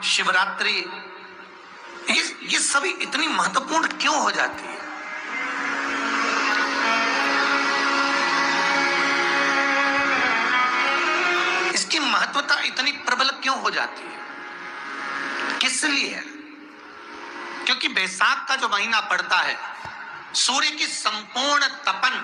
शिवरात्रि, ये सभी इतनी महत्वपूर्ण क्यों हो जाती है? इसकी महत्वता इतनी प्रबल क्यों हो जाती है? किस लिए? क्योंकि बैसाख का जो महीना पड़ता है, सूर्य की संपूर्ण तपन,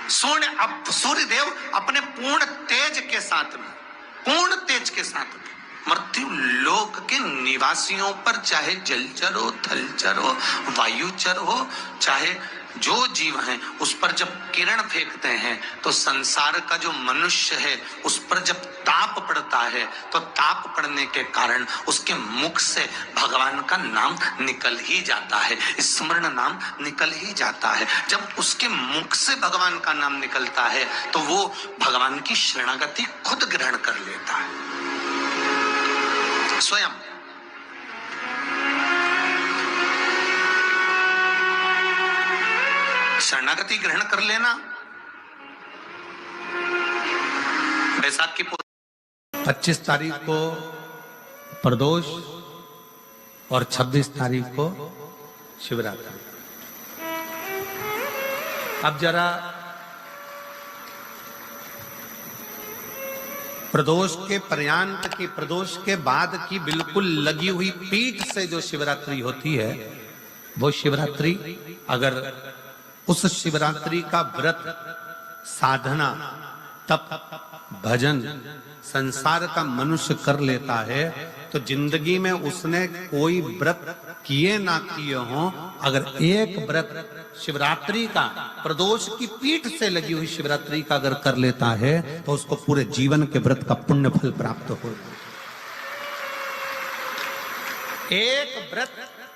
सूर्य देव अपने पूर्ण तेज के साथ में मृत्यु लोक के निवासियों पर, चाहे जलचर हो, थलचर हो, वायुचर हो, चाहे जो जीव हैं, उस पर जब किरण फेंकते हैं तो संसार का जो मनुष्य है उस पर जब ताप पड़ता है तो ताप पड़ने के कारण उसके मुख से भगवान का नाम निकल ही जाता है, स्मरण नाम निकल ही जाता है। जब उसके मुख से भगवान का नाम निकलता है तो वो भगवान की शरणागति खुद ग्रहण कर लेता है स्वयं। शरणागति ग्रहण कर लेना। बैसाख की 25 तारीख को प्रदोष और 26 तारीख को शिवरात्रि। अब जरा प्रदोष के पर्यांत की, प्रदोष के बाद की बिल्कुल लगी हुई पीठ से जो शिवरात्रि होती है, वो शिवरात्रि अगर उस शिवरात्रि का व्रत, साधना, तप, भजन, संसार का मनुष्य कर लेता है तो जिंदगी में उसने कोई व्रत किए ना किए हो, अगर एक व्रत शिवरात्रि का, प्रदोष की पीठ से लगी हुई शिवरात्रि का अगर कर लेता है तो उसको पूरे जीवन के व्रत का पुण्य फल प्राप्त हो। एक व्रत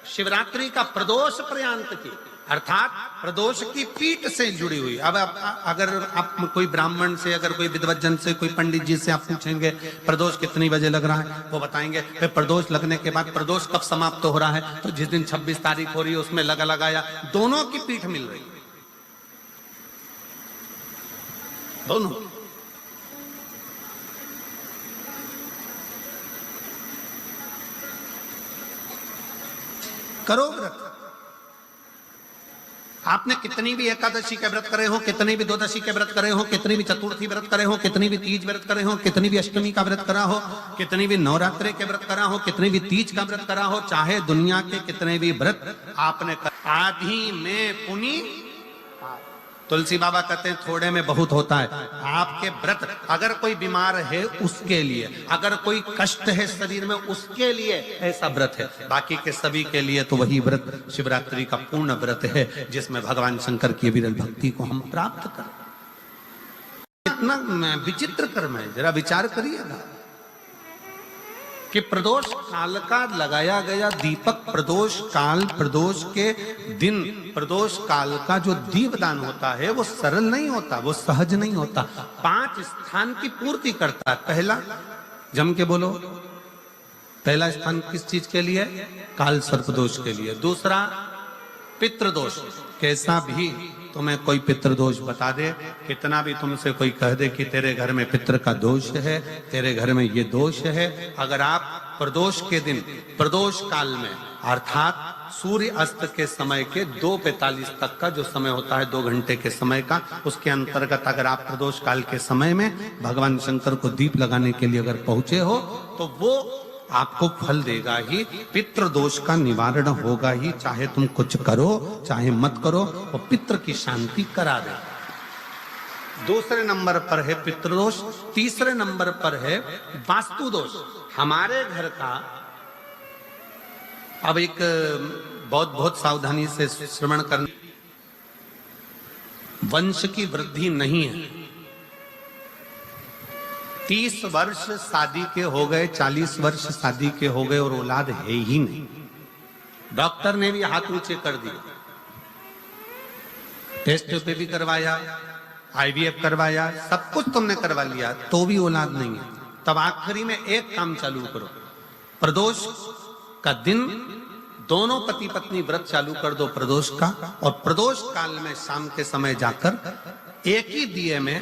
शिवरात्रि का प्रदोष पर्यंत की, अर्थात प्रदोष की पीठ से जुड़ी हुई। अब अगर आप कोई ब्राह्मण से, अगर कोई विद्वज्जन से, कोई पंडित जी से आप पूछेंगे प्रदोष कितनी बजे लग रहा है, वो बताएंगे फिर प्रदोष लगने के बाद प्रदोष कब समाप्त हो रहा है, तो जिस दिन 26 तारीख हो रही है उसमें लगाया, दोनों की पीठ मिल रही है, दोनों। करो व्रत। आपने कितनी भी एकादशी के व्रत करे हो, कितनी भी द्वादशी के व्रत करे हो, कितनी भी चतुर्थी व्रत करे हो, कितनी भी तीज व्रत करे हो, कितनी भी अष्टमी का व्रत करा हो, कितनी भी नवरात्रि के व्रत करा हो, कितनी भी तीज का व्रत करा हो, चाहे दुनिया के कितने भी व्रत आपने आधी में पुनि। तुलसी बाबा कहते हैं थोड़े में बहुत होता है। आपके व्रत, अगर कोई बीमार है उसके लिए, अगर कोई कष्ट है शरीर में उसके लिए ऐसा व्रत है, बाकी के सभी के लिए तो वही व्रत शिवरात्रि का पूर्ण व्रत है जिसमें भगवान शंकर की विरल भक्ति को हम प्राप्त करें। कितना विचित्र कर्म है, जरा विचार करिएगा कि प्रदोष काल का लगाया गया दीपक, प्रदोष काल, प्रदोष के दिन, प्रदोष काल का जो दीपदान होता है वो सरल नहीं होता, वो सहज नहीं होता। 5 स्थान की पूर्ति करता है। पहला, जम के बोलो, पहला स्थान किस चीज के लिए? काल सर्पदोष के लिए। दूसरा पितृदोष, कैसा भी तुम्हें कोई पितृदोष बता दे, कितना भी तुमसे कोई कह दे कि तेरे घर में पितृ का दोष है, तेरे घर में ये दोष है, अगर आप प्रदोष के दिन, प्रदोष काल में, अर्थात सूर्य अस्त के समय के 2:45 तक का जो समय होता है, 2 घंटे के समय का, उसके अंतर्गत अगर आप प्रदोष काल के समय में भगवान शंकर को दीप लगाने के लिए अगर पहुंचे हो तो वो आपको फल देगा ही, पितृदोष का निवारण होगा ही, चाहे तुम कुछ करो चाहे मत करो, वो पितृ की शांति करा दे। दूसरे नंबर पर है पितृदोष, तीसरे नंबर पर है वास्तु दोष। हमारे घर का, अब एक बहुत सावधानी से श्रवण करना, वंश की वृद्धि नहीं है। 30 वर्ष शादी के हो गए, 40 वर्ष शादी के हो गए और औलाद है ही नहीं। डॉक्टर ने भी हाथ ऊंचे कर दिए, टेस्ट पे भी करवाया, IVF करवाया, सब कुछ तुमने करवा लिया, तो भी औलाद नहीं है। तब आखिरी में एक काम चालू करो, प्रदोष का दिन दोनों पति पत्नी व्रत चालू कर दो प्रदोष का, और प्रदोष काल में शाम के समय जाकर एक ही दिए में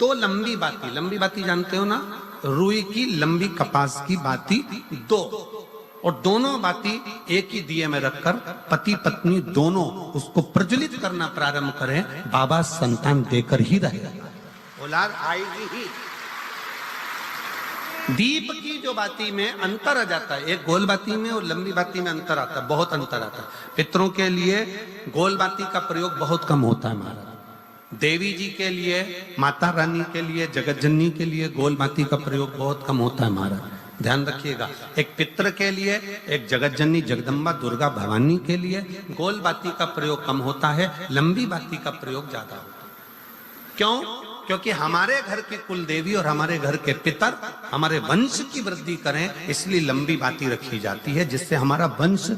2 लंबी बाती जानते हो ना, रुई की लंबी कपास की बाती 2, और दोनों बाती एक ही दिए में रखकर पति पत्नी दोनों उसको प्रज्वलित करना प्रारंभ करें, बाबा संतान देकर ही रहेगा, औलाद आएगी ही। दीप की जो बाती में अंतर आ जाता है, एक गोल बाती में और लंबी बाती में अंतर आता है, बहुत अंतर आता है। पितरों के लिए गोल बाती का प्रयोग बहुत कम होता है महाराज। देवी जी के लिए, माता रानी के लिए, जगत जननी के लिए गोल बाती का प्रयोग बहुत कम होता है महाराज। ध्यान रखिएगा, एक पितर के लिए, एक जगत जननी जगदम्बा दुर्गा भवानी के लिए गोल बाती का प्रयोग कम होता है, लंबी बाती का प्रयोग ज्यादा होता है। क्यों? क्योंकि हमारे घर की कुल देवी और हमारे घर के पितर हमारे वंश की वृद्धि करें, इसलिए लंबी बाती रखी जाती है, जिससे हमारा वंश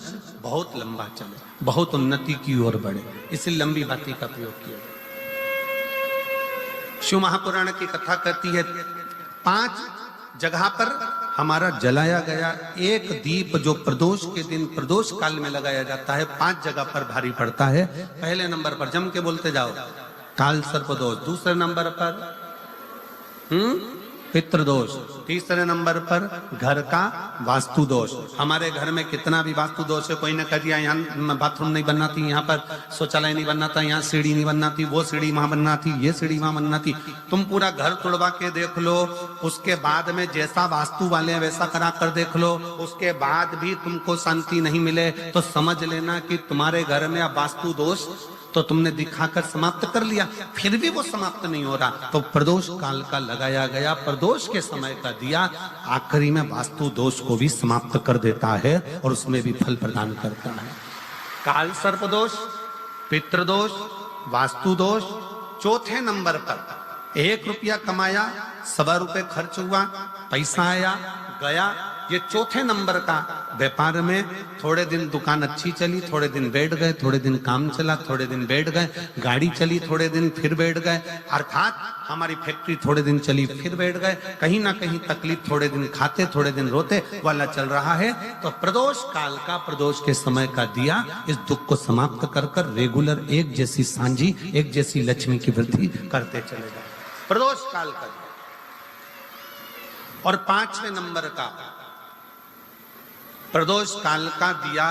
बहुत लंबा चले, बहुत उन्नति की ओर बढ़े, इसलिए लंबी बाती का प्रयोग किया। शिव महापुराण की कथा कहती है 5 जगह पर हमारा जलाया गया एक दीप जो प्रदोष के दिन प्रदोष काल में लगाया जाता है, 5 जगह पर भारी पड़ता है। पहले नंबर पर जम के बोलते जाओ, काल सर्प दोष। दूसरे नंबर पर पितृ दोष। तीसरे नंबर पर घर का वास्तु दोष। हमारे घर में कितना भी वास्तु दोष है, कोई ने कह दिया यहाँ बाथरूम नहीं बनना थी, यहाँ पर शौचालय नहीं बनना था, यहाँ सीढ़ी नहीं बनना थी, वो सीढ़ी वहां बनना थी, ये सीढ़ी वहां बनना थी। तुम पूरा घर तोड़वा के देख लो, उसके बाद में जैसा वास्तु वाले हैं वैसा करा कर देख लो, उसके बाद भी तुमको शांति नहीं मिले तो समझ लेना कि तुम्हारे घर में अब वास्तु दोष तो तुमने दिखाकर समाप्त कर लिया, फिर भी वो समाप्त नहीं हो रहा, तो प्रदोष काल का लगाया गया प्रदोष के समय का दिया आखिरी में वास्तु दोष को भी समाप्त कर देता है और उसमें भी फल प्रदान करता है। काल सर्प दोष, पितृदोष, वास्तु दोष। चौथे नंबर पर 1 रुपया कमाया, 1.25 रुपये खर्च हुआ, पैसा आया गया, ये चौथे नंबर का व्यापार में थोड़े दिन दुकान अच्छी चली, थोड़े दिन बैठ गए, थोड़े दिन काम चला, थोड़े दिन बैठ गए, गाड़ी चली थोड़े दिन फिर बैठ गए, अर्थात हमारी फैक्ट्री थोड़े दिन चली फिर बैठ गए, कहीं ना कहीं तकलीफ, थोड़े दिन खाते थोड़े दिन रोते वाला चल रहा है। तो प्रदोष काल का, प्रदोष के समय का दिया इस दुख को समाप्त कर कर रेगुलर एक जैसी सांझी, एक जैसी लक्ष्मी की वृद्धि करते चले जाए, प्रदोष काल का दिया। और 5वें नंबर का प्रदोष काल का दिया,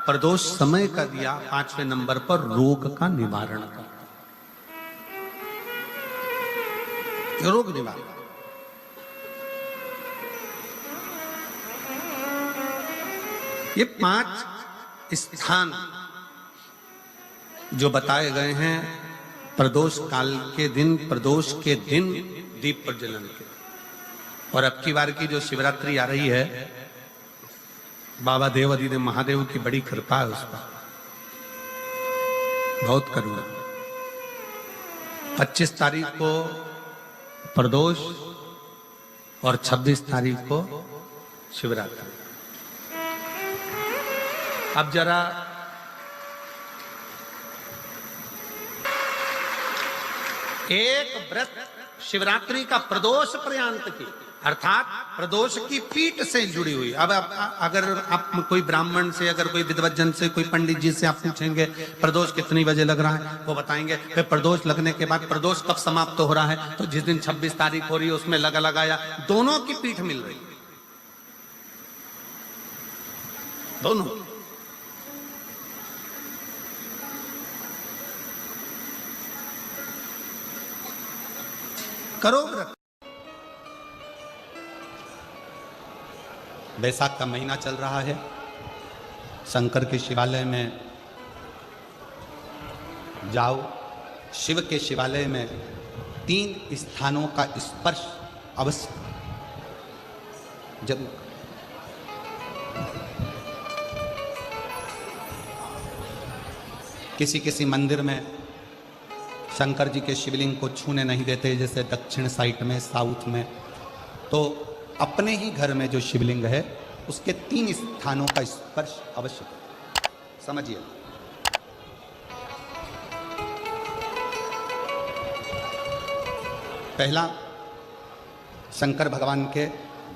प्रदोष समय का दिया 5वें नंबर पर रोग का निवारण करता, रोग निवारण। ये 5 स्थान जो बताए गए हैं प्रदोष काल के दिन, प्रदोष के दिन दीप प्रज्वलन के। और अब की बार की जो शिवरात्रि आ रही है, बाबा देवाधिदेव महादेव की बड़ी कृपा है उस पर, बहुत करुणा। 25 तारीख को प्रदोष और 26 तारीख को शिवरात्रि। अब जरा एक व्रत शिवरात्रि का प्रदोष पर्यंत की, अर्थात प्रदोष की पीठ से जुड़ी हुई। अब अगर आप कोई ब्राह्मण से, अगर कोई विद्वज्जन से, कोई पंडित जी से आप पूछेंगे प्रदोष कितनी बजे लग रहा है, वो बताएंगे। फिर प्रदोष लगने के बाद प्रदोष कब समाप्त हो रहा है, तो जिस दिन 26 तारीख हो रही है उसमें लगाया, दोनों की पीठ मिल रही है, दोनों। करो व्रत। बैसाख का महीना चल रहा है, शंकर के शिवालय में जाओ, शिव के शिवालय में 3 स्थानों का स्पर्श अवश्य जरूर। किसी मंदिर में शंकर जी के शिवलिंग को छूने नहीं देते, जैसे दक्षिण साइड में, साउथ में, तो अपने ही घर में जो शिवलिंग है उसके 3 स्थानों का स्पर्श अवश्य समझिए। पहला, शंकर भगवान के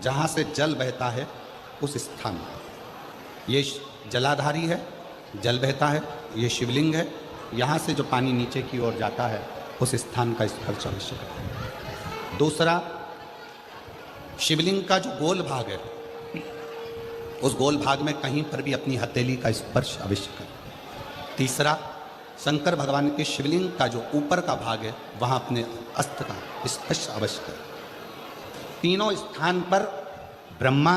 जहां से जल बहता है उस स्थान, ये जलाधारी है, जल बहता है, ये शिवलिंग है, यहाँ से जो पानी नीचे की ओर जाता है उस स्थान का स्पर्श अवश्य करें। दूसरा, शिवलिंग का जो गोल भाग है, उस गोल भाग में कहीं पर भी अपनी हथेली का स्पर्श अवश्य करें। तीसरा, शंकर भगवान के शिवलिंग का जो ऊपर का भाग है वहाँ अपने अस्त्र का स्पर्श अवश्य करें। तीनों स्थान पर ब्रह्मा,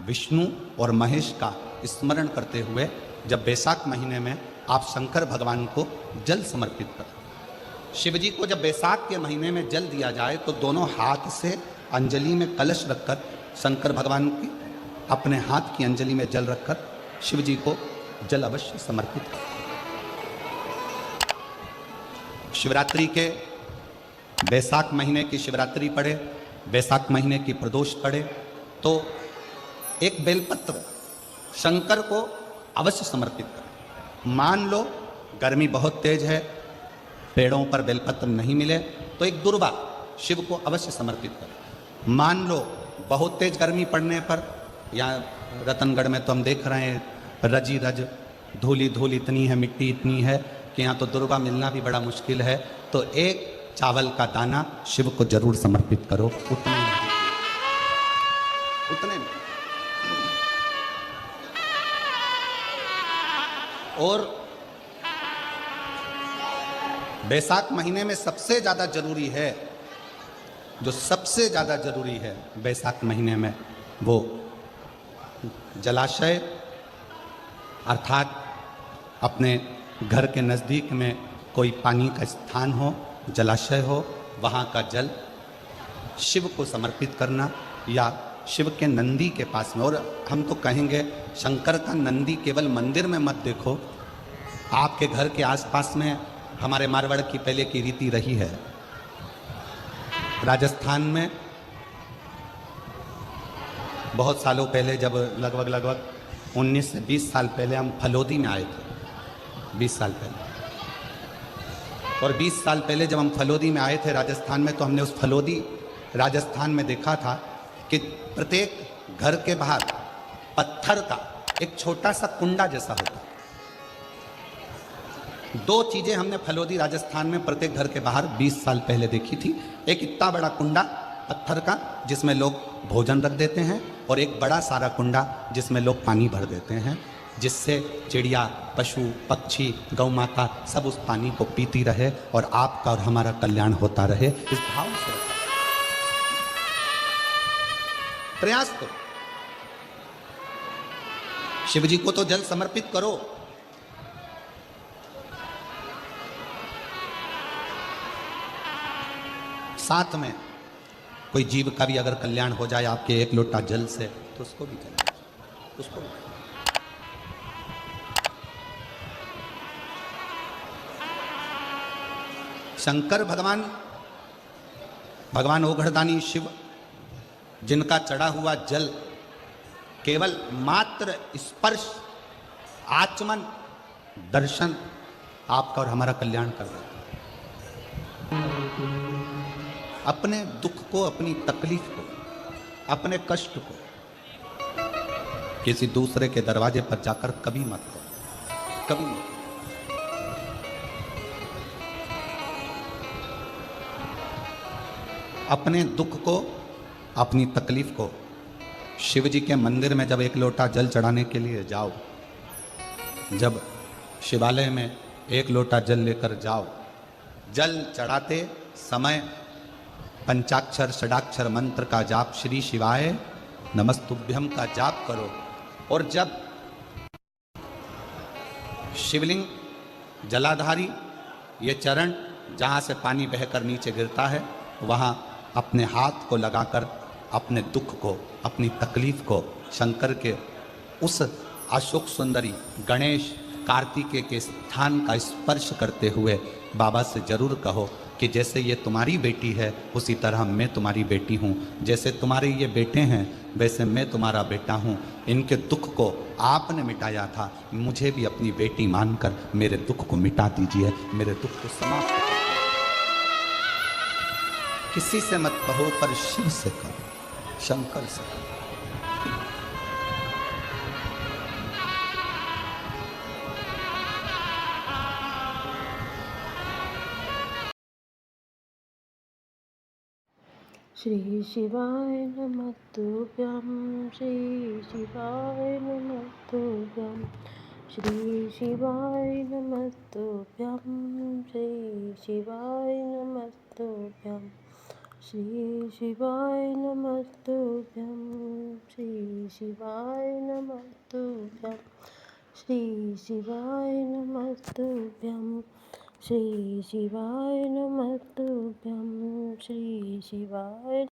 विष्णु और महेश का स्मरण करते हुए जब बैसाख महीने में आप शंकर भगवान को जल समर्पित करें। शिव जी को जब बैसाख के महीने में जल दिया जाए तो दोनों हाथ से अंजलि में कलश रखकर शंकर भगवान की अपने हाथ की अंजलि में जल रखकर शिव जी को जल अवश्य समर्पित करें। शिवरात्रि के बैसाख महीने की शिवरात्रि पड़े, बैसाख महीने की प्रदोष पड़े तो एक बेलपत्र शंकर को अवश्य समर्पित करें। मान लो गर्मी बहुत तेज है, पेड़ों पर बेलपत्र नहीं मिले तो एक दुर्वा शिव को अवश्य समर्पित करें। मान लो बहुत तेज गर्मी पड़ने पर, यहाँ रतनगढ़ में तो हम देख रहे हैं रजी रज धूली धूल इतनी है, मिट्टी इतनी है कि यहाँ तो दुर्वा मिलना भी बड़ा मुश्किल है, तो एक चावल का दाना शिव को जरूर समर्पित करो। उतने में और बैसाख महीने में सबसे ज़्यादा जरूरी है, जो सबसे ज़्यादा जरूरी है बैसाख महीने में, वो जलाशय अर्थात अपने घर के नज़दीक में कोई पानी का स्थान हो, जलाशय हो, वहाँ का जल शिव को समर्पित करना, या शिव के नंदी के पास में। और हम तो कहेंगे शंकर का नंदी केवल मंदिर में मत देखो, आपके घर के आसपास में हमारे मारवाड़ की पहले की रीति रही है। राजस्थान में बहुत सालों पहले, जब लगभग 19 से 20 साल पहले हम फलोदी में आए थे, 20 साल पहले, और 20 साल पहले जब हम फलोदी में आए थे राजस्थान में, तो हमने उस फलोदी राजस्थान में देखा था कि प्रत्येक घर के बाहर पत्थर का एक छोटा सा कुंडा जैसा होता। दो चीजें हमने फलोदी राजस्थान में प्रत्येक घर के बाहर 20 साल पहले देखी थी। एक इतना बड़ा कुंडा पत्थर का जिसमें लोग भोजन रख देते हैं, और एक बड़ा सारा कुंडा जिसमें लोग पानी भर देते हैं, जिससे चिड़िया, पशु, पक्षी, गौ माता सब उस पानी को पीती रहे और आपका और हमारा कल्याण होता रहे। इस भाव से प्रयास करो, शिव जी को तो जल समर्पित करो। साथ में कोई जीव का भी अगर कल्याण हो जाए आपके एक लोटा जल से, तो उसको भी करें, उसको भी। शंकर भगवान ओघड़दानी शिव, जिनका चढ़ा हुआ जल केवल मात्र स्पर्श, आचमन, दर्शन आपका और हमारा कल्याण कर रहा है। अपने दुख को, अपनी तकलीफ को, अपने कष्ट को किसी दूसरे के दरवाजे पर जाकर कभी मत करो, कभी मत। अपने दुख को, अपनी तकलीफ को शिव जी के मंदिर में जब एक लोटा जल चढ़ाने के लिए जाओ, जब शिवालय में एक लोटा जल लेकर जाओ, जल चढ़ाते समय पंचाक्षर षडाक्षर मंत्र का जाप, श्री शिवाय नमस्तुभ्यम का जाप करो। और जब शिवलिंग जलाधारी ये चरण जहाँ से पानी बहकर नीचे गिरता है, वहाँ अपने हाथ को लगाकर अपने दुख को, अपनी तकलीफ को शंकर के उस अशोक सुंदरी गणेश कार्तिकेय के स्थान का स्पर्श करते हुए बाबा से जरूर कहो कि जैसे ये तुम्हारी बेटी है उसी तरह मैं तुम्हारी बेटी हूँ, जैसे तुम्हारे ये बेटे हैं वैसे मैं तुम्हारा बेटा हूँ। इनके दुख को आपने मिटाया था, मुझे भी अपनी बेटी मानकर मेरे दुख को मिटा दीजिए, मेरे दुख को समाप्त कर। किसी से मत कहो पर शिव से कहो, शंकर से कहो। श्री शिवाय नमः तुभ्यं श्री शिवाय नमः तुभ्यं श्री शिवाय नमः तुभ्यं श्री शिवाय नमः तुभ्यं श्री शिवाय नमः तुभ्यं श्री शिवाय नमः तुभ्यं श्री शिवाय नमः तुभ्यं श्री शिवाय नमः तुभ्यं श्री शिवाय